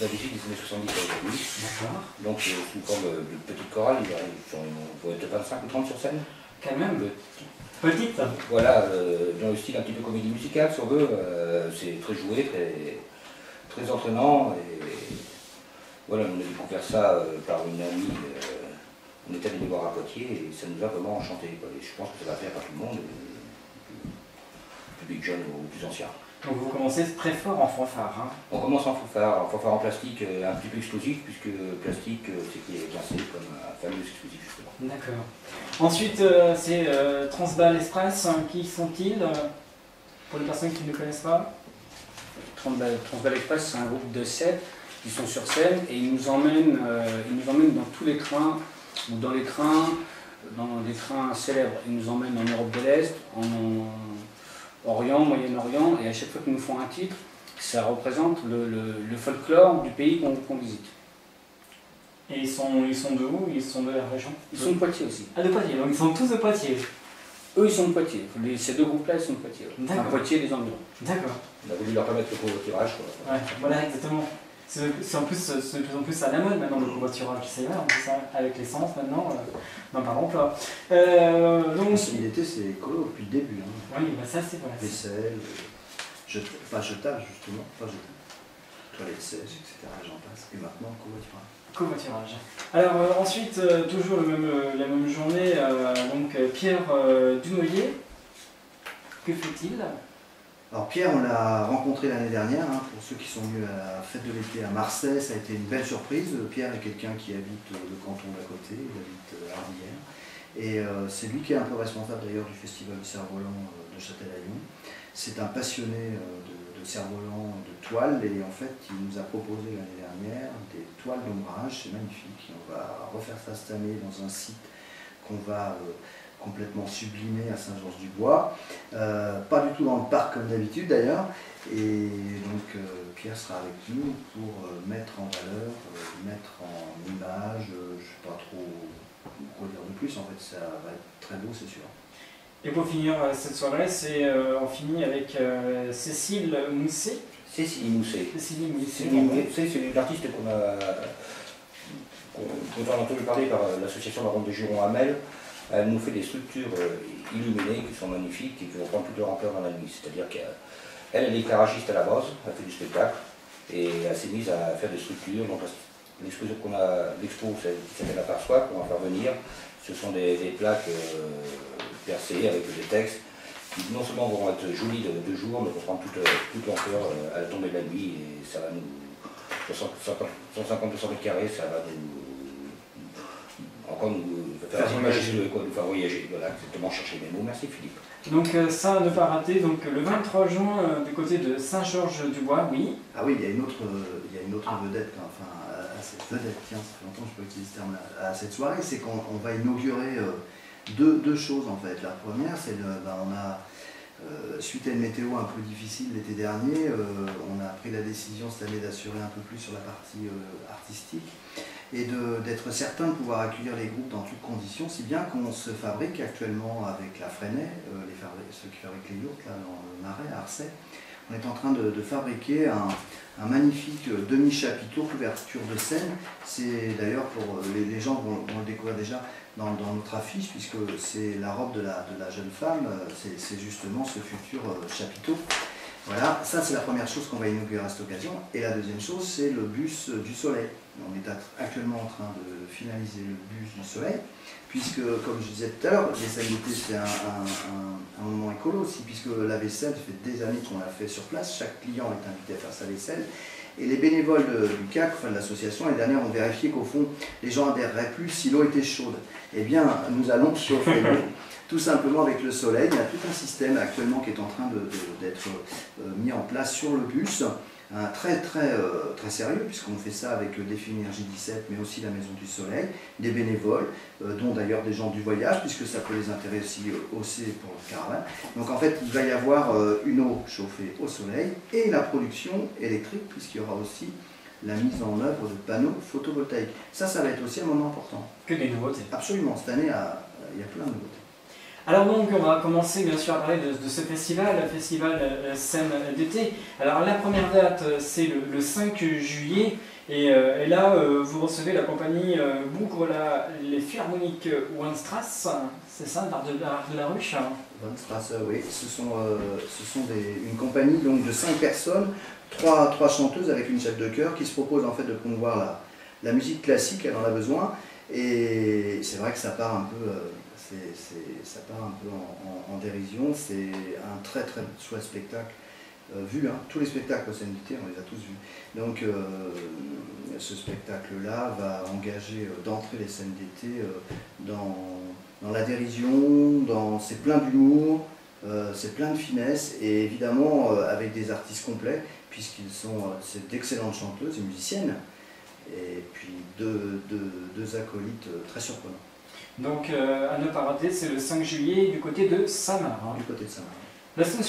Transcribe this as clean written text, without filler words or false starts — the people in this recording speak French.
la visite des années 70 aujourd'hui. D'accord. Donc sous forme de petite chorale, ils vont être 25 ou 30 sur scène. Quand même. Petite. Voilà, dans le style un petit peu comédie musicale, si on veut. C'est très joué, très entraînant. Et voilà, on a découvert ça par une amie. On est allé les voir à Poitiers et ça nous a vraiment enchanté. Et je pense que ça va faire à tout le monde, du public jeune ou plus ancien. Donc vous commencez très fort en fanfare. Hein. On commence en fanfare en plastique un petit peu explosif, puisque plastique c'est qui est classé comme un fameux explosif justement. D'accord. Ensuite, c'est Transbal Express. Qui sont-ils pour les personnes qui ne connaissent pas? Transbal Express, c'est un groupe de 7 qui sont sur scène et ils nous emmènent dans tous les trains, ou dans les trains célèbres. Ils nous emmènent en Europe de l'Est, en Orient, Moyen-Orient, et à chaque fois qu'ils nous font un titre, ça représente le folklore du pays qu'on visite. Et ils sont de où? Ils sont de la région? Ils sont de Poitiers aussi. Ah, de Poitiers, donc ils sont tous de Poitiers. Eux, ils sont de Poitiers. Ces deux groupes-là, ils sont de Poitiers. Enfin, Poitiers et les environs. D'accord. On a voulu leur permettre le covoiturage. Ouais, voilà, exactement. C'est en plus, c'est de plus en plus à la mode maintenant, le covoiturage. C'est vrai, en plus, hein, avec l'essence maintenant, n'en parlons pas. La sensibilité, c'est écolo depuis le début. Hein. Oui, bah ça c'est vrai. Vaisselle, pas jetable justement, pas jetable. Toilettes sèches, etc. J'en passe. Et maintenant, covoiturage. Covoiturage. Alors ensuite, toujours la même journée, donc Pierre Dunoyer, que fait-il? Alors Pierre, on l'a rencontré l'année dernière, hein, pour ceux qui sont venus à la fête de l'été à Marseille, ça a été une belle surprise. Pierre est quelqu'un qui habite le canton d'à côté, il habite Ardillères. Et c'est lui qui est un peu responsable d'ailleurs du festival du cerf-volant de Châtel-Aillon. C'est un passionné de cerf-volant, de toile, et en fait il nous a proposé l'année dernière des toiles d'ombrage, c'est magnifique. Et on va refaire ça cette année dans un site qu'on va complètement sublimé à Saint-Georges-du-Bois, pas du tout dans le parc comme d'habitude d'ailleurs, et donc Pierre sera avec nous pour mettre en valeur, mettre en image, je ne sais pas trop quoi dire de plus, en fait ça va être très beau c'est sûr. Et pour finir cette soirée, on finit avec Cécile Mousset. Cécile Mousset. Cécile Mousset. C'est une artiste dont on a entendu parler par l'association La Ronde de Juron-Hamel. Elle nous fait des structures illuminées qui sont magnifiques et qui vont prendre toute leur ampleur dans la nuit. C'est-à-dire qu'elle est éclairagiste à la base, elle fait du spectacle et elle s'est mise à faire des structures. Donc l'expo qui s'appelle Aperçoit, qu'on va faire venir, ce sont des plaques percées avec des textes qui non seulement vont être jolies de jour, mais vont prendre toute l'ampleur à la tombée de la nuit et ça va nous... 150-200 mètres carrés, ça va nous faire voyager, voilà, exactement, chercher mes mots. Merci Philippe. Donc ça, ne pas rater, donc le 23 juin, du côté de Saint-Georges-du-Bois, oui. Ah oui, il y a une autre vedette, enfin, à cette vedette, tiens, ça fait longtemps que je peux utiliser ce terme à cette soirée, c'est qu'on va inaugurer deux choses en fait. La première, c'est on a, suite à une météo un peu difficile l'été dernier, on a pris la décision cette année d'assurer un peu plus sur la partie artistique et d'être certain de pouvoir accueillir les groupes dans toutes conditions, si bien qu'on se fabrique actuellement avec la Freinet, ceux qui fabriquent les yourtes là, dans le Marais, à Arcet. On est en train de fabriquer un magnifique demi-chapiteau couverture de scène. C'est d'ailleurs pour les gens vont le découvrir déjà dans notre affiche, puisque c'est la robe de la jeune femme, c'est justement ce futur chapiteau. Voilà, ça c'est la première chose qu'on va inaugurer à cette occasion. Et la deuxième chose, c'est le bus du soleil. On est actuellement en train de finaliser le bus du soleil, puisque, comme je disais tout à l'heure, les scènes d'été c'est un moment écolo aussi, puisque la vaisselle, ça fait des années qu'on l'a fait sur place, chaque client est invité à faire sa vaisselle. Et les bénévoles du CAC, enfin de l'association, l'année dernière ont vérifié qu'au fond, les gens adhéreraient plus si l'eau était chaude. Eh bien, nous allons chauffer l'eau. Tout simplement avec le soleil. Il y a tout un système actuellement qui est en train d'être mis en place sur le bus, très sérieux, puisqu'on fait ça avec Défi Énergie 17, mais aussi la Maison du Soleil, des bénévoles, dont d'ailleurs des gens du voyage, puisque ça peut les intéresser aussi pour le caravane. Donc en fait, il va y avoir une eau chauffée au soleil et la production électrique, puisqu'il y aura aussi la mise en œuvre de panneaux photovoltaïques. Ça va être aussi un moment important. Que des nouveautés. Absolument, cette année, il y a plein de nouveautés. Alors donc on va commencer bien sûr à parler de ce festival, le festival Scène d'été. Alors la première date c'est le 5 juillet et là vous recevez la compagnie Bougre les Philharmoniques Weinstrass, c'est ça, d'art de la rue. Weinstrass, oui, ce sont une compagnie donc, de 5 personnes, 3 chanteuses avec une chef de chœur qui se propose en fait de promouvoir la musique classique, elle en a besoin. Et c'est vrai que ça part un peu, en dérision. C'est un très très chouette spectacle vu. Hein. Tous les spectacles au Scène d'été, on les a tous vus. Donc ce spectacle-là va engager d'entrée les Scènes d'été dans la dérision, c'est plein d'humour, c'est plein de finesse et évidemment avec des artistes complets c'est d'excellentes chanteuses et musiciennes. Et puis deux acolytes très surprenants. Donc à ne pas rater, c'est le 5 juillet du côté de Samar. Du côté de Samar. La semaine